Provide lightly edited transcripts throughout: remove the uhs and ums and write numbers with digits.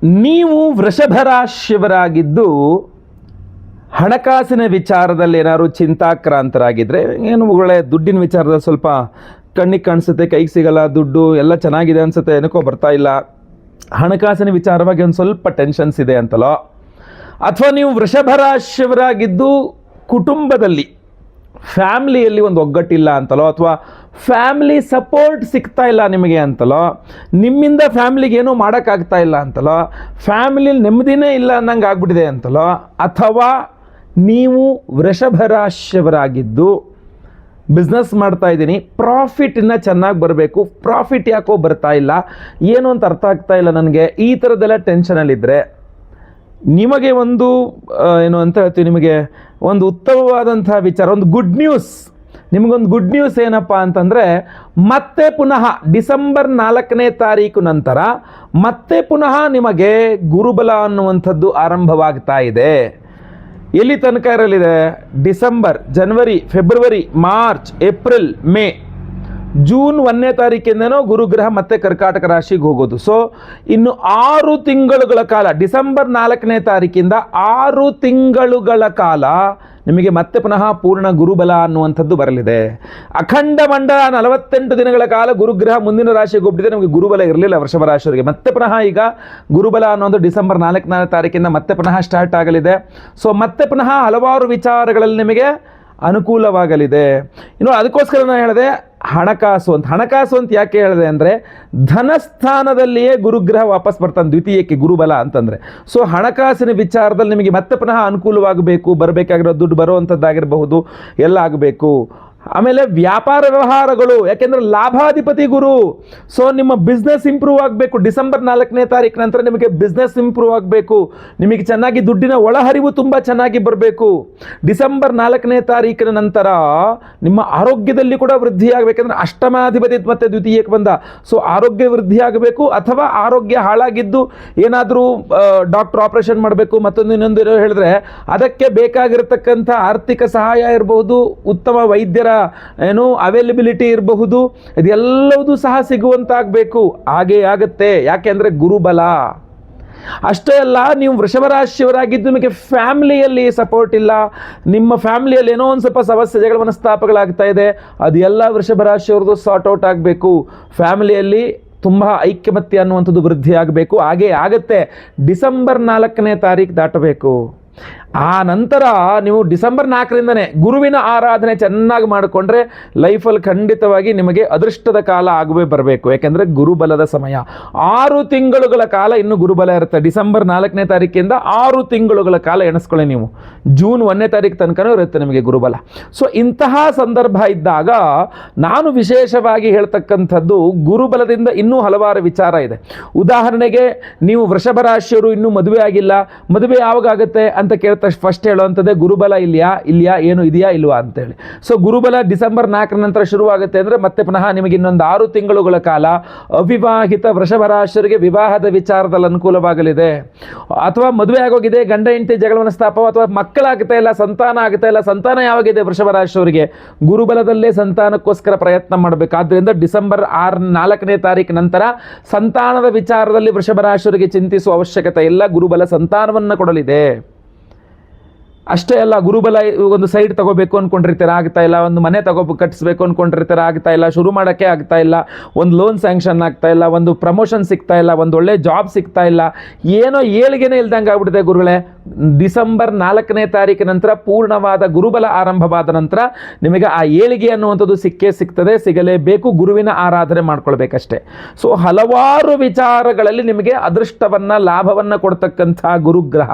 ನೀವು ವೃಷಭ ರಾಶಿಯವರಾಗಿದ್ದು ಹಣಕಾಸಿನ ವಿಚಾರದಲ್ಲಿ ಏನಾದ್ರು ಚಿಂತಾಕ್ರಾಂತರಾಗಿದ್ದರೆ, ಏನು ಒಳ್ಳೆ ದುಡ್ಡಿನ ವಿಚಾರದಲ್ಲಿ ಸ್ವಲ್ಪ ಕಣ್ಣಿಗೆ ಕಾಣಿಸುತ್ತೆ, ಕೈಗೆ ಸಿಗಲ್ಲ, ದುಡ್ಡು ಎಲ್ಲ ಚೆನ್ನಾಗಿದೆ ಅನಿಸುತ್ತೆ, ಏನಕ್ಕೋ ಬರ್ತಾ ಇಲ್ಲ, ಹಣಕಾಸಿನ ವಿಚಾರವಾಗಿ ಒಂದು ಸ್ವಲ್ಪ ಟೆನ್ಷನ್ಸ್ ಇದೆ ಅಂತಲೋ, ಅಥವಾ ನೀವು ವೃಷಭ ರಾಶಿಯವರಾಗಿದ್ದು ಕುಟುಂಬದಲ್ಲಿ ಫ್ಯಾಮ್ಲಿಯಲ್ಲಿ ಒಂದು ಒಗ್ಗಟ್ಟಿಲ್ಲ ಅಂತಲೋ, ಅಥವಾ ಫ್ಯಾಮ್ಲಿ ಸಪೋರ್ಟ್ ಸಿಗ್ತಾ ಇಲ್ಲ ನಿಮಗೆ ಅಂತಲೋ, ನಿಮ್ಮಿಂದ ಫ್ಯಾಮ್ಲಿಗೆ ಏನೂ ಮಾಡೋಕ್ಕಾಗ್ತಾ ಇಲ್ಲ ಅಂತಲೋ, ಫ್ಯಾಮಿಲಿಯಲ್ಲಿ ನೆಮ್ಮದಿನೇ ಇಲ್ಲ ಅನ್ನಂಗೆ ಆಗ್ಬಿಟ್ಟಿದೆ ಅಂತಲೋ, ಅಥವಾ ನೀವು ವೃಷಭ ರಾಶಿಯವರಾಗಿದ್ದು ಬಿಸ್ನೆಸ್ ಮಾಡ್ತಾ ಇದ್ದೀನಿ, ಪ್ರಾಫಿಟ್ ಇನ್ನೂ ಚೆನ್ನಾಗಿ ಬರಬೇಕು, ಪ್ರಾಫಿಟ್ ಯಾಕೋ ಬರ್ತಾ ಇಲ್ಲ, ಏನು ಅಂತ ಅರ್ಥ ಆಗ್ತಾ ಇಲ್ಲ ನನಗೆ, ಈ ಥರದ್ದೆಲ್ಲ ಟೆನ್ಷನಲ್ಲಿದ್ದರೆ ನಿಮಗೆ ಒಂದು ಏನು ಅಂತ ಹೇಳ್ತೀವಿ, ನಿಮಗೆ ಒಂದು ಉತ್ತಮವಾದಂಥ ವಿಚಾರ, ಒಂದು ಗುಡ್ ನ್ಯೂಸ್. ನಿಮಗೊಂದು ಗುಡ್ ನ್ಯೂಸ್ ಏನಪ್ಪ ಅಂತಂದರೆ, ಮತ್ತೆ ಪುನಃ ಡಿಸೆಂಬರ್ 4ನೇ ತಾರೀಕು ನಂತರ ಮತ್ತೆ ಪುನಃ ನಿಮಗೆ ಗುರುಬಲ ಅನ್ನುವಂಥದ್ದು ಆರಂಭವಾಗ್ತಾ ಇದೆ. ಎಲ್ಲಿ ತನಕ ಇರಲಿದೆ? ಡಿಸೆಂಬರ್, ಜನವರಿ, February, March, April, May, June 1ನೇ ತಾರೀಕಿಂದನೋ ಗುರುಗ್ರಹ ಮತ್ತೆ ಕರ್ಕಾಟಕ ರಾಶಿಗೆ ಹೋಗೋದು. ಸೊ ಇನ್ನು 6 ತಿಂಗಳುಗಳ ಕಾಲ, ಡಿಸೆಂಬರ್ 4ನೇ ತಾರೀಕಿಂದ 6 ತಿಂಗಳುಗಳ ಕಾಲ ನಿಮಗೆ ಮತ್ತೆ ಪುನಃ ಪೂರ್ಣ ಗುರುಬಲ ಅನ್ನುವಂಥದ್ದು ಬರಲಿದೆ. ಅಖಂಡ ಮಂಡಲ 48 ದಿನಗಳ ಕಾಲ ಗುರುಗ್ರಹ ಮುಂದಿನ ರಾಶಿಗೆ ಹೋಗ್ಬಿಟ್ಟಿದೆ. ನಮಗೆ ಗುರುಬಲ ಇರಲಿಲ್ಲ ವೃಷಭ ರಾಶಿಯವರಿಗೆ. ಮತ್ತೆ ಪುನಃ ಈಗ ಗುರುಬಲ ಅನ್ನೋದು ಡಿಸೆಂಬರ್ 4ನೇ ತಾರೀಕಿಂದ ಮತ್ತೆ ಪುನಃ ಸ್ಟಾರ್ಟ್ ಆಗಲಿದೆ. ಸೊ ಮತ್ತೆ ಪುನಃ ಹಲವಾರು ವಿಚಾರಗಳಲ್ಲಿ ನಿಮಗೆ ಅನುಕೂಲವಾಗಲಿದೆ. ಇನ್ನು ಅದಕ್ಕೋಸ್ಕರ ನಾನು ಹೇಳಿದೆ ಹಣಕಾಸು ಅಂತ ಯಾಕೆ ಹೇಳಿದೆ ಅಂದರೆ, ಧನಸ್ಥಾನದಲ್ಲಿಯೇ ಗುರುಗ್ರಹ ವಾಪಸ್ ಬರ್ತಾನೆ ದ್ವಿತೀಯಕ್ಕೆ ಗುರುಬಲ ಅಂತಂದರೆ. ಸೊ ಹಣಕಾಸಿನ ವಿಚಾರದಲ್ಲಿ ನಿಮಗೆ ಮತ್ತೆ ಪುನಃ ಅನುಕೂಲವಾಗಬೇಕು, ಬರಬೇಕಾಗಿರೋ ದುಡ್ಡು ಬರುವಂಥದ್ದಾಗಿರಬಹುದು, ಎಲ್ಲ ಆಗಬೇಕು. ಆಮೇಲೆ ವ್ಯಾಪಾರ ವ್ಯವಹಾರಗಳು, ಯಾಕೆಂದರೆ ಲಾಭಾಧಿಪತಿ ಗುರು. ಸೊ ನಿಮ್ಮ ಬಿಸ್ನೆಸ್ ಇಂಪ್ರೂವ್ ಆಗಬೇಕು. ಡಿಸೆಂಬರ್ 4ನೇ ತಾರೀಕು ನಂತರ ನಿಮಗೆ ಬಿಸ್ನೆಸ್ ಇಂಪ್ರೂವ್ ಆಗಬೇಕು, ನಿಮಗೆ ಚೆನ್ನಾಗಿ ದುಡ್ಡಿನ ಒಳಹರಿವು ತುಂಬ ಚೆನ್ನಾಗಿ ಬರಬೇಕು. ಡಿಸೆಂಬರ್ 4ನೇ ತಾರೀಕಿನ ನಂತರ ನಿಮ್ಮ ಆರೋಗ್ಯದಲ್ಲಿ ಕೂಡ ವೃದ್ಧಿ ಆಗಬೇಕಂದ್ರೆ ಅಷ್ಟಮಾಧಿಪತಿ ಮತ್ತೆ ದ್ವಿತೀಯಕ್ಕೆ ಬಂದ. ಸೊ ಆರೋಗ್ಯ ವೃದ್ಧಿ ಆಗಬೇಕು, ಅಥವಾ ಆರೋಗ್ಯ ಹಾಳಾಗಿದ್ದು ಏನಾದರೂ ಡಾಕ್ಟರ್ ಆಪರೇಷನ್ ಮಾಡಬೇಕು, ಮತ್ತೊಂದು ಇನ್ನೊಂದು ಹೇಳಿದ್ರೆ ಅದಕ್ಕೆ ಬೇಕಾಗಿರತಕ್ಕಂಥ ಆರ್ಥಿಕ ಸಹಾಯ ಇರಬಹುದು, ಉತ್ತಮ ವೈದ್ಯರ ಏನು ಅವೈಲಬಿಲಿಟಿ ಇರಬಹುದು, ಇದೆಲ್ಲವೂ ಸಹ ಸಿಗುವಂತಾಗಬೇಕು. ಹಾಗೇ ಆಗುತ್ತೆ, ಯಾಕೆಂದರೆ ಗುರುಬಲ. ಅಷ್ಟೇ ಅಲ್ಲ, ನೀವು ವೃಷಭ ರಾಶಿಯವರಾಗಿದ್ದು ನಿಮಗೆ ಫ್ಯಾಮಿಲಿಯಲ್ಲಿ ಸಪೋರ್ಟ್ ಇಲ್ಲ, ನಿಮ್ಮ ಫ್ಯಾಮಿಲಿಯಲ್ಲಿ ಏನೋ ಒಂದು ಸ್ವಲ್ಪ ಸಮಸ್ಯೆ, ಜಗಳ, ಮನಸ್ತಾಪಗಳಾಗ್ತಾ ಇದೆ, ಅದೆಲ್ಲ ವೃಷಭ ರಾಶಿಯವ್ರದ್ದು ಸಾರ್ಟ್ ಔಟ್ ಆಗಬೇಕು. ಫ್ಯಾಮಿಲಿಯಲ್ಲಿ ತುಂಬ ಐಕ್ಯಮತ್ಯ ಅನ್ನುವಂಥದ್ದು ವೃದ್ಧಿ ಆಗಬೇಕು. ಹಾಗೇ ಆಗುತ್ತೆ. ಡಿಸೆಂಬರ್ 4ನೇ ತಾರೀಕು ದಾಟಬೇಕು. ಆ ನಂತರ ನೀವು ಡಿಸೆಂಬರ್ 4ರಿಂದನೇ ಗುರುವಿನ ಆರಾಧನೆ ಚೆನ್ನಾಗಿ ಮಾಡಿಕೊಂಡ್ರೆ ಲೈಫಲ್ಲಿ ಖಂಡಿತವಾಗಿ ನಿಮಗೆ ಅದೃಷ್ಟದ ಕಾಲ ಆಗವೇ ಬರಬೇಕು. ಯಾಕೆಂದರೆ ಗುರುಬಲದ ಸಮಯ 6 ತಿಂಗಳುಗಳ ಕಾಲ ಇನ್ನು ಗುರುಬಲ ಇರುತ್ತೆ. ಡಿಸೆಂಬರ್ 4ನೇ ತಾರೀಕಿಂದ 6 ತಿಂಗಳುಗಳ ಕಾಲ ಎಣಿಸ್ಕೊಳ್ಳಿ ನೀವು. ಜೂನ್ 1ನೇ ತಾರೀಕು ತನಕನೂ ಇರುತ್ತೆ ನಿಮಗೆ ಗುರುಬಲ. ಸೊ ಇಂತಹ ಸಂದರ್ಭ ಇದ್ದಾಗ ನಾನು ವಿಶೇಷವಾಗಿ ಹೇಳ್ತಕ್ಕಂಥದ್ದು, ಗುರುಬಲದಿಂದ ಇನ್ನೂ ಹಲವಾರು ವಿಚಾರ ಇದೆ. ಉದಾಹರಣೆಗೆ, ನೀವು ವೃಷಭ ರಾಶಿಯವರು ಇನ್ನೂ ಮದುವೆ ಆಗಿಲ್ಲ, ಮದುವೆ ಯಾವಾಗ ಆಗುತ್ತೆ ಅಂತ ಕೇಳ್ತಾ ಫಸ್ಟ್ ಹೇಳುವಂಥದ್ದೇ ಗುರುಬಲ ಇಲ್ಯಾ ಏನು ಇದೆಯಾ ಇಲ್ವಾ ಅಂತೇಳಿ. ಸೊ ಗುರುಬಲ ಡಿಸೆಂಬರ್ 4ರ ನಂತರ ಶುರುವಾಗುತ್ತೆ ಅಂದರೆ ಮತ್ತೆ ಪುನಃ ನಿಮಗೆ ಇನ್ನೊಂದು 6 ತಿಂಗಳುಗಳ ಕಾಲ ಅವಿವಾಹಿತ ವೃಷಭ ರಾಶಿಯವರಿಗೆ ವಿವಾಹದ ವಿಚಾರದಲ್ಲಿ ಅನುಕೂಲವಾಗಲಿದೆ. ಅಥವಾ ಮದುವೆ ಆಗೋಗಿದೆ, ಗಂಡ ಹೆಂಡತಿ ಜಗಳ ಮನಸ್ತಾಪ, ಅಥವಾ ಮಕ್ಕಳಾಗ್ತಾ ಇಲ್ಲ, ಸಂತಾನ ಆಗ್ತಾ ಇಲ್ಲ, ಸಂತಾನ ಯಾವಾಗಿದೆ ವೃಷಭ ರಾಶಿಯವರಿಗೆ? ಗುರುಬಲದಲ್ಲೇ ಸಂತಾನಕ್ಕೋಸ್ಕರ ಪ್ರಯತ್ನ ಮಾಡಬೇಕು. ಆದ್ದರಿಂದ ಡಿಸೆಂಬರ್ 4ನೇ ತಾರೀಕು ನಂತರ ಸಂತಾನದ ವಿಚಾರದಲ್ಲಿ ವೃಷಭ ರಾಶಿಯವರಿಗೆ ಚಿಂತಿಸುವ ಅವಶ್ಯಕತೆ ಇಲ್ಲ. ಗುರುಬಲ ಸಂತಾನವನ್ನು ಕೊಡಲಿದೆ. ಅಷ್ಟೇ ಅಲ್ಲ, ಗುರುಬಲ ಒಂದು ಸೈಡ್ ತಗೋಬೇಕು ಅಂದ್ಕೊಂಡಿರ್ತೀರ, ಆಗ್ತಾ ಇಲ್ಲ. ಒಂದು ಮನೆ ಕಟ್ಟಿಸ್ಬೇಕು ಅಂದ್ಕೊಂಡಿರ್ತೀರ, ಆಗ್ತಾ ಇಲ್ಲ. ಶುರು ಮಾಡೋಕ್ಕೆ ಆಗ್ತಾ ಇಲ್ಲ. ಒಂದು ಲೋನ್ ಸ್ಯಾಂಕ್ಷನ್ ಆಗ್ತಾ ಇಲ್ಲ, ಒಂದು ಪ್ರಮೋಷನ್ ಸಿಗ್ತಾ ಇಲ್ಲ, ಒಂದು ಒಳ್ಳೆ ಜಾಬ್ ಸಿಗ್ತಾ ಇಲ್ಲ, ಏನೋ ಏಳಿಗೆನೇ ಇಲ್ದಂಗೆ ಆಗ್ಬಿಟ್ಟಿದೆ ಗುರುಗಳೇ. ಡಿಸೆಂಬರ್ 4ನೇ ತಾರೀಕಿನ ನಂತರ ಪೂರ್ಣವಾದ ಗುರುಬಲ ಆರಂಭವಾದ ನಂತರ ನಿಮಗೆ ಆ ಏಳಿಗೆ ಅನ್ನುವಂಥದ್ದು ಸಿಗ್ತದೆ, ಸಿಗಲೇಬೇಕು. ಗುರುವಿನ ಆರಾಧನೆ ಮಾಡ್ಕೊಳ್ಬೇಕಷ್ಟೇ. ಸೊ ಹಲವಾರು ವಿಚಾರಗಳಲ್ಲಿ ನಿಮಗೆ ಅದೃಷ್ಟವನ್ನು, ಲಾಭವನ್ನು ಕೊಡ್ತಕ್ಕಂಥ ಗುರುಗ್ರಹ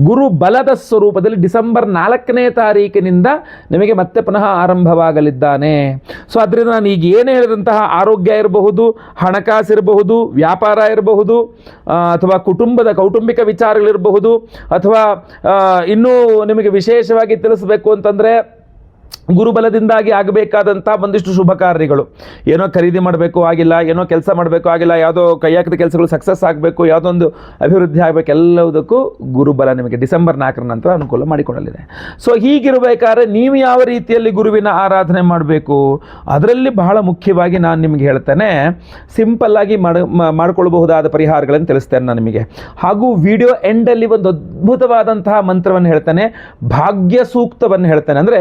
ಗುರುಬಲದ ಸ್ವರೂಪದಲ್ಲಿ ಡಿಸೆಂಬರ್ 4ನೇ ತಾರೀಕಿನಿಂದ ನಿಮಗೆ ಮತ್ತೆ ಪುನಃ ಆರಂಭವಾಗಲಿದ್ದಾನೆ. ಸೊ ಅದರಿಂದ ನಾನು ಈಗ ಏನು ಹೇಳಿದಂತಹ ಆರೋಗ್ಯ ಇರಬಹುದು, ಹಣಕಾಸು ಇರಬಹುದು, ವ್ಯಾಪಾರ ಇರಬಹುದು, ಅಥವಾ ಕೌಟುಂಬಿಕ ವಿಚಾರಗಳಿರಬಹುದು, ಅಥವಾ ಇನ್ನೂ ನಿಮಗೆ ವಿಶೇಷವಾಗಿ ತಿಳಿಸಬೇಕು ಅಂತಂದರೆ ಗುರುಬಲದಿಂದಾಗಿ ಆಗಬೇಕಾದಂಥ ಒಂದಿಷ್ಟು ಶುಭ ಕಾರ್ಯಗಳು, ಏನೋ ಖರೀದಿ ಮಾಡಬೇಕು ಆಗಿಲ್ಲ, ಏನೋ ಕೆಲಸ ಮಾಡಬೇಕು ಆಗಿಲ್ಲ, ಯಾವುದೋ ಕೈ ಹಾಕಿದ ಕೆಲಸಗಳು ಸಕ್ಸಸ್ ಆಗಬೇಕು, ಯಾವುದೋ ಒಂದು ಅಭಿವೃದ್ಧಿ ಆಗಬೇಕು, ಎಲ್ಲದಕ್ಕೂ ಗುರುಬಲ ನಿಮಗೆ ಡಿಸೆಂಬರ್ 4ರ ನಂತರ ಅನುಕೂಲ ಮಾಡಿಕೊಡಲಿದೆ. ಸೊ ಹೀಗಿರಬೇಕಾದ್ರೆ ನೀವು ಯಾವ ರೀತಿಯಲ್ಲಿ ಗುರುವಿನ ಆರಾಧನೆ ಮಾಡಬೇಕು, ಅದರಲ್ಲಿ ಬಹಳ ಮುಖ್ಯವಾಗಿ ನಾನು ನಿಮಗೆ ಹೇಳ್ತೇನೆ, ಸಿಂಪಲ್ಲಾಗಿ ಮಾಡಿಕೊಳ್ಳಬಹುದಾದ ಪರಿಹಾರಗಳನ್ನು ತಿಳಿಸ್ತೇನೆ ನಾನು ನಿಮಗೆ. ಹಾಗೂ ವಿಡಿಯೋ ಎಂಡಲ್ಲಿ ಒಂದು ಅದ್ಭುತವಾದಂತಹ ಮಂತ್ರವನ್ನು ಹೇಳ್ತೇನೆ, ಭಾಗ್ಯ ಸೂಕ್ತವನ್ನು ಹೇಳ್ತೇನೆ. ಅಂದರೆ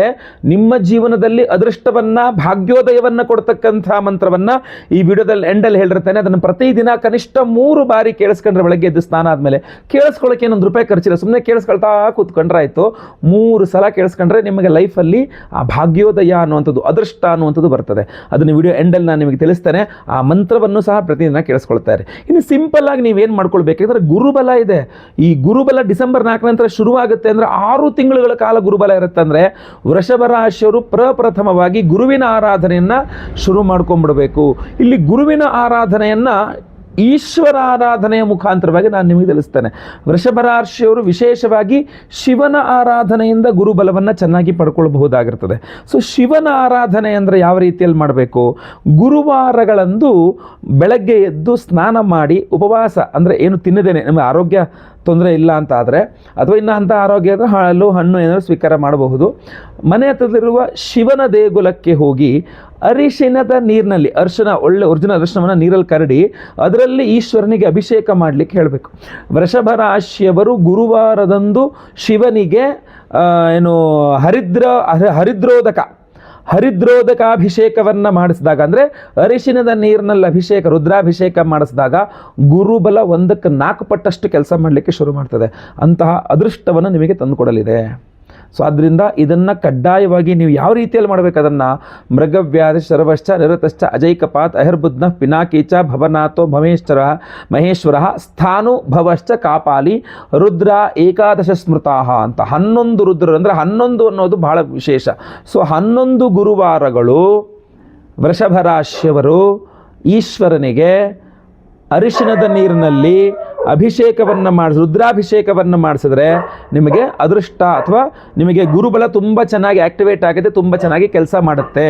ನಿಮ್ಮ ಜೀವನದಲ್ಲಿ ಅದೃಷ್ಟವನ್ನ, ಭಾಗ್ಯೋದಯವನ್ನ ಕೊಡ್ತಕ್ಕಂಥ ಮಂತ್ರವನ್ನ ಈ ವಿಡಿಯೋದಲ್ಲಿ ಎಂಡಲ್ಲಿ ಹೇಳಿರ್ತೇನೆ. ಅದನ್ನು ಪ್ರತಿದಿನ ಕನಿಷ್ಠ 3 ಬಾರಿ ಕೇಳಿಸ್ಕೊಂಡ್ರೆ, ಬೆಳಗ್ಗೆ ಎದ್ದು ಸ್ನಾನ ಆದಮೇಲೆ ಕೇಳಿಸ್ಕೊಳ್ಳೋಕೆ ಏನೊಂದು ರೂಪಾಯಿ ಖರ್ಚಿಲ್ಲ, ಸುಮ್ಮನೆ ಕೇಳಿಸ್ಕೊಳ್ತಾ ಕೂತ್ಕೊಂಡ್ರೆ ಆಯಿತು. 3 ಸಲ ಕೇಳಿಸ್ಕೊಂಡ್ರೆ ನಿಮಗೆ ಲೈಫಲ್ಲಿ ಆ ಭಾಗ್ಯೋದಯ ಅನ್ನುವಂಥದ್ದು, ಅದೃಷ್ಟ ಅನ್ನುವಂಥದ್ದು ಬರ್ತದೆ. ಅದನ್ನು ವಿಡಿಯೋ ಎಂಡಲ್ಲಿ ನಾನು ನಿಮಗೆ ತಿಳಿಸ್ತೇನೆ. ಆ ಮಂತ್ರವನ್ನು ಸಹ ಪ್ರತಿದಿನ ಕೇಳಿಸ್ಕೊಳ್ತಾರೆ. ಇನ್ನು ಸಿಂಪಲ್ ಆಗಿ ನೀವೇನು ಮಾಡ್ಕೊಳ್ಬೇಕಂದ್ರೆ, ಗುರುಬಲ ಇದೆ. ಈ ಗುರುಬಲ ಡಿಸೆಂಬರ್ 4 ನಂತರ ಶುರುವಾಗುತ್ತೆ ಅಂದರೆ 6 ತಿಂಗಳುಗಳ ಕಾಲ ಗುರುಬಲ ಇರುತ್ತೆ. ಅಂದರೆ ವೃಷಭ ರಾಶಿಯವರು ಪ್ರಪ್ರಥಮವಾಗಿ ಗುರುವಿನ ಆರಾಧನೆಯನ್ನ ಶುರು ಮಾಡ್ಕೊಂಡ್ಬಿಡಬೇಕು. ಇಲ್ಲಿ ಗುರುವಿನ ಆರಾಧನೆಯನ್ನ ಈಶ್ವರ ಆರಾಧನೆಯ ಮುಖಾಂತರವಾಗಿ ನಾನು ನಿಮಗೆ ತಿಳಿಸ್ತೇನೆ. ವೃಷಭ ರಾಶಿಯವರು ವಿಶೇಷವಾಗಿ ಶಿವನ ಆರಾಧನೆಯಿಂದ ಗುರುಬಲವನ್ನು ಚೆನ್ನಾಗಿ ಪಡ್ಕೊಳ್ಬಹುದಾಗಿರ್ತದೆ. ಸೊ ಶಿವನ ಆರಾಧನೆ ಅಂದರೆ ಯಾವ ರೀತಿಯಲ್ಲಿ ಮಾಡಬೇಕು, ಗುರುವಾರಗಳಂದು ಬೆಳಗ್ಗೆ ಎದ್ದು ಸ್ನಾನ ಮಾಡಿ ಉಪವಾಸ, ಅಂದರೆ ಏನು ತಿನ್ನದೇನೆ, ನಮ್ಮ ಆರೋಗ್ಯ ತೊಂದರೆ ಇಲ್ಲ ಅಂತ ಆದರೆ, ಅಥವಾ ಇನ್ನು ಅಂಥ ಆರೋಗ್ಯ ಅಂದರೆ ಹಾಲು ಹಣ್ಣು ಏನಾದರೂ ಸ್ವೀಕಾರ ಮಾಡಬಹುದು. ಮನೆ ಹತ್ರದಲ್ಲಿರುವ ಶಿವನ ದೇಗುಲಕ್ಕೆ ಹೋಗಿ ಅರಿಶಿಣದ ನೀರಿನಲ್ಲಿ, ಒಳ್ಳೆ ಒರಿಜಿನಲ್ ಅರಿಶಿಣವನ್ನು ನೀರಲ್ಲಿ ಕರಡಿ ಅದರಲ್ಲಿ ಈಶ್ವರನಿಗೆ ಅಭಿಷೇಕ ಮಾಡಲಿಕ್ಕೆ ಹೇಳಬೇಕು. ವೃಷಭ ರಾಶಿಯವರು ಗುರುವಾರದಂದು ಶಿವನಿಗೆ ಹರಿದ್ರೋದಕಾಭಿಷೇಕವನ್ನು ಮಾಡಿಸಿದಾಗ, ಅಂದರೆ ಅರಿಶಿಣದ ನೀರಿನಲ್ಲಿ ಅಭಿಷೇಕ, ರುದ್ರಾಭಿಷೇಕ ಮಾಡಿಸಿದಾಗ ಗುರುಬಲ 1ಕ್ಕೆ 4 ಪಟ್ಟಷ್ಟು ಕೆಲಸ ಮಾಡಲಿಕ್ಕೆ ಶುರು ಮಾಡ್ತದೆ. ಅಂತಹ ಅದೃಷ್ಟವನ್ನು ನಿಮಗೆ ತಂದುಕೊಡಲಿದೆ. ಸೊ ಆದ್ದರಿಂದ ಇದನ್ನು ಕಡ್ಡಾಯವಾಗಿ ನೀವು ಯಾವ ರೀತಿಯಲ್ಲಿ ಮಾಡಬೇಕು, ಅದನ್ನು ಮೃಗವ್ಯಾಧಿ ಶರವಶ್ಚ ನಿರತಶ್ಚ ಅಜೈಕಪಾತ್ ಅಹಿರ್ಬುದ್ನ ಪಿನಾಕೀಚ ಭವನಾಥೋ ಮಹೇಶ್ವರ ಸ್ಥಾನು ಭವಶ್ಚ ಕಾಪಾಲಿ ರುದ್ರ ಏಕಾದಶ ಸ್ಮೃತಾಹ ಅಂತ 11 ರುದ್ರರು, ಅಂದರೆ 11 ಅನ್ನೋದು ಬಹಳ ವಿಶೇಷ. ಸೊ 11 ಗುರುವಾರಗಳು ವೃಷಭ ರಾಶಿಯವರು ಈಶ್ವರನಿಗೆ ಅರಿಶಿಣದ ನೀರಿನಲ್ಲಿ ಅಭಿಷೇಕವನ್ನು ರುದ್ರಾಭಿಷೇಕವನ್ನು ಮಾಡಿಸಿದ್ರೆ ನಿಮಗೆ ಅದೃಷ್ಟ, ಅಥವಾ ನಿಮಗೆ ಗುರುಬಲ ತುಂಬ ಚೆನ್ನಾಗಿ ಆಕ್ಟಿವೇಟ್ ಆಗಿದೆ, ತುಂಬ ಚೆನ್ನಾಗಿ ಕೆಲಸ ಮಾಡುತ್ತೆ.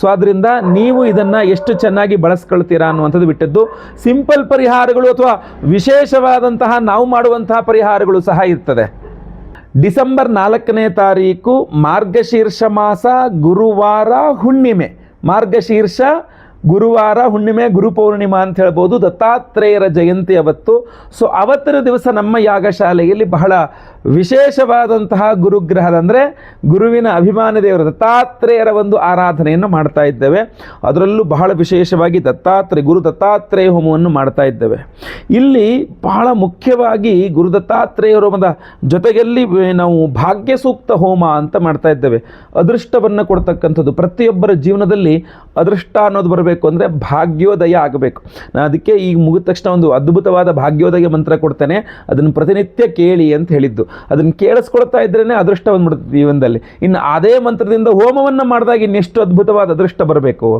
ಸೊ ಆದ್ದರಿಂದ ನೀವು ಇದನ್ನು ಎಷ್ಟು ಚೆನ್ನಾಗಿ ಬಳಸ್ಕೊಳ್ತೀರಾ ಅನ್ನುವಂಥದ್ದು ಬಿಟ್ಟದ್ದು. ಸಿಂಪಲ್ ಪರಿಹಾರಗಳು ಅಥವಾ ವಿಶೇಷವಾದಂತಹ ನಾವು ಮಾಡುವಂತಹ ಪರಿಹಾರಗಳು ಸಹ ಇರ್ತದೆ. ಡಿಸೆಂಬರ್ 4ನೇ ತಾರೀಕು ಮಾರ್ಗಶೀರ್ಷ ಮಾಸ, ಗುರುವಾರ, ಹುಣ್ಣಿಮೆ. ಮಾರ್ಗಶೀರ್ಷ ಗುರುವಾರ, ಹುಣ್ಣಿಮೆ, ಗುರುಪೌರ್ಣಿಮಾ ಅಂತ ಹೇಳ್ಬೋದು. ದತ್ತಾತ್ರೇಯರ ಜಯಂತಿ ಅವತ್ತು. ಸೊ ಅವತ್ತಿನ ದಿವಸ ನಮ್ಮ ಯಾಗಶಾಲೆಯಲ್ಲಿ ಬಹಳ ವಿಶೇಷವಾದಂತಹ ಗುರುಗ್ರಹದ, ಅಂದರೆ ಗುರುವಿನ ಅಭಿಮಾನಿ ದೇವರು ದತ್ತಾತ್ರೇಯರ ಒಂದು ಆರಾಧನೆಯನ್ನು ಮಾಡ್ತಾ ಇದ್ದೇವೆ. ಅದರಲ್ಲೂ ಬಹಳ ವಿಶೇಷವಾಗಿ ಗುರು ದತ್ತಾತ್ರೇಯ ಹೋಮವನ್ನು ಮಾಡ್ತಾ ಇದ್ದೇವೆ. ಇಲ್ಲಿ ಬಹಳ ಮುಖ್ಯವಾಗಿ ಗುರು ದತ್ತಾತ್ರೇಯ ಹೋಮದ ಜೊತೆಯಲ್ಲಿ ನಾವು ಭಾಗ್ಯ ಸೂಕ್ತ ಹೋಮ ಅಂತ ಮಾಡ್ತಾ ಇದ್ದೇವೆ. ಅದೃಷ್ಟವನ್ನು ಕೊಡ್ತಕ್ಕಂಥದ್ದು, ಪ್ರತಿಯೊಬ್ಬರ ಜೀವನದಲ್ಲಿ ಅದೃಷ್ಟ ಅನ್ನೋದು ಬರಬೇಕು ಅಂದರೆ ಭಾಗ್ಯೋದಯ ಆಗಬೇಕು. ನಾನು ಅದಕ್ಕೆ ಈಗ ಮುಗಿದ ತಕ್ಷಣ ಒಂದು ಅದ್ಭುತವಾದ ಭಾಗ್ಯೋದಯ ಮಂತ್ರ ಕೊಡ್ತೇನೆ, ಅದನ್ನು ಪ್ರತಿನಿತ್ಯ ಕೇಳಿ ಅಂತ ಹೇಳಿದ್ದು. ಅದನ್ನು ಕೇಳಿಸ್ಕೊಳ್ತಾ ಇದ್ರೇ ಅದೃಷ್ಟ ಬಂದ್ಬಿಡುತ್ತೆ ಜೀವನದಲ್ಲಿ. ಇನ್ನು ಅದೇ ಮಂತ್ರದಿಂದ ಹೋಮವನ್ನು ಮಾಡಿದಾಗ ಇನ್ನೆಷ್ಟು ಅದ್ಭುತವಾದ ಅದೃಷ್ಟ ಬರಬೇಕು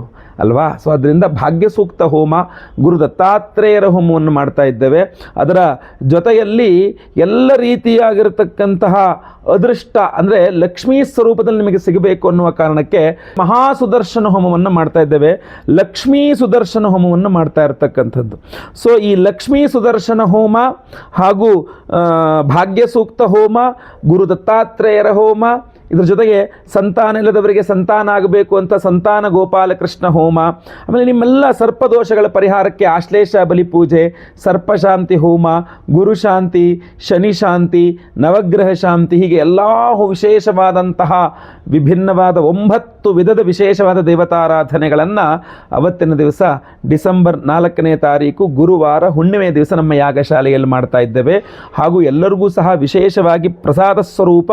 ಅಲ್ವಾ. ಸೊ ಅದರಿಂದ ಭಾಗ್ಯ ಸೂಕ್ತ ಹೋಮ, ಗುರು ದತ್ತಾತ್ರೇಯರ ಹೋಮವನ್ನು ಮಾಡ್ತಾ ಇದ್ದೇವೆ. ಅದರ ಜೊತೆಯಲ್ಲಿ ಎಲ್ಲ ರೀತಿಯಾಗಿರತಕ್ಕಂತಹ ಅದೃಷ್ಟ, ಅಂದರೆ ಲಕ್ಷ್ಮೀ ಸ್ವರೂಪದಲ್ಲಿ ನಿಮಗೆ ಸಿಗಬೇಕು ಅನ್ನುವ ಕಾರಣಕ್ಕೆ ಮಹಾ ಸುದರ್ಶನ ಹೋಮವನ್ನು ಮಾಡ್ತಾ ಇದ್ದೇವೆ. ಲಕ್ಷ್ಮೀ ಸುದರ್ಶನ ಹೋಮವನ್ನು ಮಾಡ್ತಾ ಇರತಕ್ಕಂಥದ್ದು. ಸೊ ಈ ಲಕ್ಷ್ಮೀ ಸುದರ್ಶನ ಹೋಮ ಹಾಗೂ ಭಾಗ್ಯ ಸೂಕ್ತ ಹೋಮ, ಗುರು ದತ್ತಾತ್ರೇಯರ ಹೋಮ, ಇದರ ಜೊತೆಗೆ ಸಂತಾನ ಇಲ್ಲದವರಿಗೆ ಸಂತಾನ ಆಗಬೇಕು ಅಂತ ಸಂತಾನ ಗೋಪಾಲಕೃಷ್ಣ ಹೋಮ, ಆಮೇಲೆ ನಿಮ್ಮೆಲ್ಲ ಸರ್ಪದೋಷಗಳ ಪರಿಹಾರಕ್ಕೆ ಆಶ್ಲೇಷ ಬಲಿ ಪೂಜೆ, ಸರ್ಪಶಾಂತಿ ಹೋಮ, ಗುರು ಶಾಂತಿ, ಶನಿ ಶಾಂತಿ, ನವಗ್ರಹ ಶಾಂತಿ, ಹೀಗೆ ಎಲ್ಲ ವಿಶೇಷವಾದಂತಹ ವಿಭಿನ್ನವಾದ 9 ವಿಧದ ವಿಶೇಷವಾದ ದೇವತಾರಾಧನೆಗಳನ್ನು ಅವತ್ತಿನ ದಿವಸ ಡಿಸೆಂಬರ್ 4ನೇ ತಾರೀಕು ಗುರುವಾರ, ಹುಣ್ಣಿಮೆ ದಿವಸ ನಮ್ಮ ಯಾಗಶಾಲೆಯಲ್ಲಿ ಮಾಡ್ತಾ ಇದ್ದೇವೆ. ಹಾಗೂ ಎಲ್ಲರಿಗೂ ಸಹ ವಿಶೇಷವಾಗಿ ಪ್ರಸಾದ ಸ್ವರೂಪ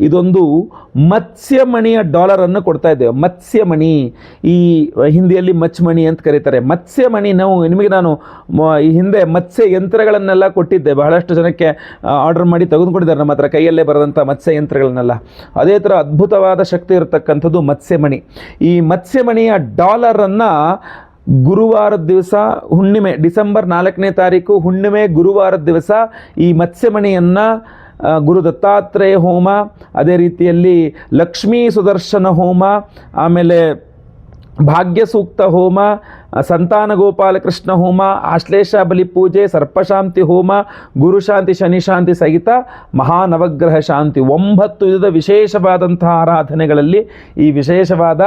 ಇದೊಂದು ಮತ್ಸ್ಯಮಣಿಯ ಡಾಲರನ್ನು ಕೊಡ್ತಾ ಇದ್ದೇವೆ. ಮತ್ಸ್ಯಮಣಿ, ಈ ಹಿಂದಿಯಲ್ಲಿ ಮಚ್ಮಣಿ ಅಂತ ಕರೀತಾರೆ. ಮತ್ಸ್ಯಮಣಿ ನಿಮಗೆ ನಾನು ಈ ಹಿಂದೆ ಮತ್ಸ್ಯ ಯಂತ್ರಗಳನ್ನೆಲ್ಲ ಕೊಟ್ಟಿದ್ದೆ. ಬಹಳಷ್ಟು ಜನಕ್ಕೆ ಆರ್ಡರ್ ಮಾಡಿ ತೆಗೆದುಕೊಂಡಿದ್ದಾರೆ ನಮ್ಮ ಹತ್ರ, ಕೈಯಲ್ಲೇ ಬರೆದಂಥ ಮತ್ಸ್ಯ ಯಂತ್ರಗಳನ್ನೆಲ್ಲ. ಅದೇ ಥರ ಅದ್ಭುತವಾದ ಶಕ್ತಿ ಇರತಕ್ಕಂಥದ್ದು ಮತ್ಸ್ಯಮಣಿ. ಈ ಮತ್ಸ್ಯಮಣಿಯ ಡಾಲರನ್ನು ಗುರುವಾರದ ದಿವಸ, ಹುಣ್ಣಿಮೆ ಡಿಸೆಂಬರ್ 4ನೇ ತಾರೀಕು ಹುಣ್ಣಿಮೆ ಗುರುವಾರದ ದಿವಸ ಈ ಮತ್ಸ್ಯಮಣಿಯನ್ನು ಗುರು ದತ್ತಾತ್ರೇಯ ಹೋಮ, ಅದೇ ರೀತಿಯಲ್ಲಿ ಲಕ್ಷ್ಮೀ ಸುದರ್ಶನ ಹೋಮ, ಆಮೇಲೆ ಭಾಗ್ಯ ಸೂಕ್ತ ಹೋಮ, ಸಂತಾನ ಗೋಪಾಲಕೃಷ್ಣ ಹೋಮ, ಆಶ್ಲೇಷ ಬಲಿ ಪೂಜೆ, ಸರ್ಪಶಾಂತಿ ಹೋಮ, ಗುರುಶಾಂತಿ ಶನಿಶಾಂತಿ ಸಹಿತ ಮಹಾನವಗ್ರಹ ಶಾಂತಿ 9 ವಿಧದ ವಿಶೇಷವಾದಂತಹ ಆರಾಧನೆಗಳಲ್ಲಿ ಈ ವಿಶೇಷವಾದ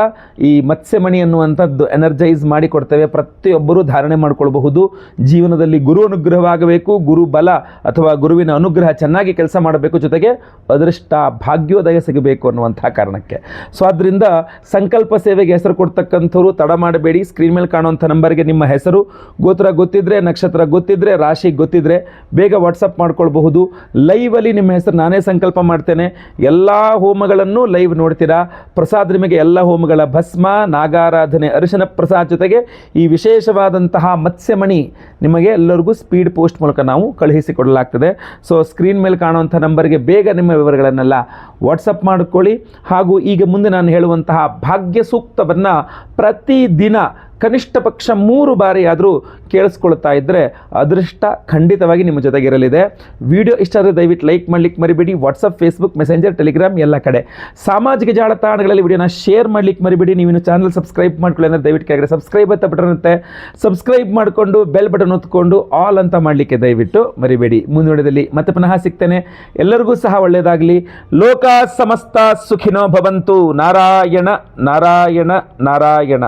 ಈ ಮತ್ಸ್ಯಮಣಿ ಅನ್ನುವಂಥದ್ದು ಎನರ್ಜೈಸ್ ಮಾಡಿಕೊಡ್ತೇವೆ. ಪ್ರತಿಯೊಬ್ಬರೂ ಧಾರಣೆ ಮಾಡಿಕೊಳ್ಬಹುದು. ಜೀವನದಲ್ಲಿ ಗುರು ಅನುಗ್ರಹವಾಗಬೇಕು, ಗುರು ಬಲ ಅಥವಾ ಗುರುವಿನ ಅನುಗ್ರಹ ಚೆನ್ನಾಗಿ ಕೆಲಸ ಮಾಡಬೇಕು, ಜೊತೆಗೆ ಅದೃಷ್ಟ ಭಾಗ್ಯೋದಯ ಸಿಗಬೇಕು ಅನ್ನುವಂಥ ಕಾರಣಕ್ಕೆ. ಸೊ ಆದ್ದರಿಂದ ಸಂಕಲ್ಪ ಸೇವೆಗೆ ಹೆಸರು ಕೊಡ್ತಕ್ಕಂಥವ್ರು ತಡ ಮಾಡಬೇಡಿ. ಸ್ಕ್ರೀನ್ ಮೇಲೆ ಕಾಣುವಂಥ ನಂಬರ್ಗೆ ನಿಮ್ಮ ಹೆಸರು, ಗೋತ್ರ ಗೊತ್ತಿದ್ರೆ, ನಕ್ಷತ್ರ ಗೊತ್ತಿದ್ರೆ, ರಾಶಿ ಗೊತ್ತಿದ್ರೆ ಬೇಗ ವಾಟ್ಸಪ್ ಮಾಡ್ಕೊಳ್ಬಹುದು. ಲೈವಲ್ಲಿ ನಿಮ್ಮ ಹೆಸರು ನಾನೇ ಸಂಕಲ್ಪ ಮಾಡ್ತೇನೆ. ಎಲ್ಲ ಹೋಮಗಳನ್ನು ಲೈವ್ ನೋಡ್ತೀರಾ. ಪ್ರಸಾದ ನಿಮಗೆ ಎಲ್ಲ ಹೋಮಗಳ ಭಸ್ಮ, ನಾಗಾರಾಧನೆ, ಅರಿಶಿನ ಪ್ರಸಾದ ಜೊತೆಗೆ ಈ ವಿಶೇಷವಾದಂತಹ ಮತ್ಸ್ಯಮಣಿ ನಿಮಗೆ ಎಲ್ಲರಿಗೂ ಸ್ಪೀಡ್ ಪೋಸ್ಟ್ ಮೂಲಕ ನಾವು ಕಳುಹಿಸಿಕೊಡಲಾಗ್ತದೆ. ಸೊ ಸ್ಕ್ರೀನ್ ಮೇಲೆ ಕಾಣುವಂಥ ನಂಬರ್ಗೆ ಬೇಗ ನಿಮ್ಮ ವಿವರಗಳನ್ನೆಲ್ಲ ವಾಟ್ಸಪ್ ಮಾಡ್ಕೊಳ್ಳಿ. ಹಾಗೂ ಈಗ ಮುಂದೆ ನಾನು ಹೇಳುವಂತಹ ಭಾಗ್ಯ ಸೂಕ್ತವನ್ನು ಪ್ರತಿದಿನ ಕನಿಷ್ಠ ಪಕ್ಷ 3 ಬಾರಿ ಆದರೂ ಕೇಳಿಸ್ಕೊಳ್ತಾ ಇದ್ದರೆ ಅದೃಷ್ಟ ಖಂಡಿತವಾಗಿ ನಿಮ್ಮ ಜೊತೆಗಿರಲಿದೆ. ವಿಡಿಯೋ ಇಷ್ಟ ಆದರೆ ದಯವಿಟ್ಟು ಲೈಕ್ ಮಾಡಲಿಕ್ಕೆ ಮರಿಬೇಡಿ. ವಾಟ್ಸಪ್, ಫೇಸ್ಬುಕ್, ಮೆಸೆಂಜರ್, ಟೆಲಿಗ್ರಾಮ್ ಎಲ್ಲ ಕಡೆ ಸಾಮಾಜಿಕ ಜಾಲತಾಣಗಳಲ್ಲಿ ವಿಡಿಯೋನ ಶೇರ್ ಮಾಡಲಿಕ್ಕೆ ಮರಿಬೇಡಿ. ನೀವು ಚಾನಲ್ ಸಬ್ಸ್ಕ್ರೈಬ್ ಮಾಡ್ಕೊಳ್ಳಿ ಅಂದರೆ ದಯವಿಟ್ಟು ಕೆಳಗಡೆ ಸಬ್ಸ್ಕ್ರೈಬ್ ಅಂತ ಬಟನ್ ಇರುತ್ತೆ, ಸಬ್ಸ್ಕ್ರೈಬ್ ಮಾಡಿಕೊಂಡು ಬೆಲ್ ಬಟನ್ ಒತ್ಕೊಂಡು ಆಲ್ ಅಂತ ಮಾಡಲಿಕ್ಕೆ ದಯವಿಟ್ಟು ಮರಿಬೇಡಿ. ಮುಂದಿನದಲ್ಲಿ ಮತ್ತೆ ಪುನಃ ಸಿಗ್ತೇನೆ. ಎಲ್ಲರಿಗೂ ಸಹ ಒಳ್ಳೆಯದಾಗಲಿ. ಲೋಕ ಸಮಸ್ತ ಸುಖಿನೋ ಭವಂತು. ನಾರಾಯಣ ನಾರಾಯಣ ನಾರಾಯಣ.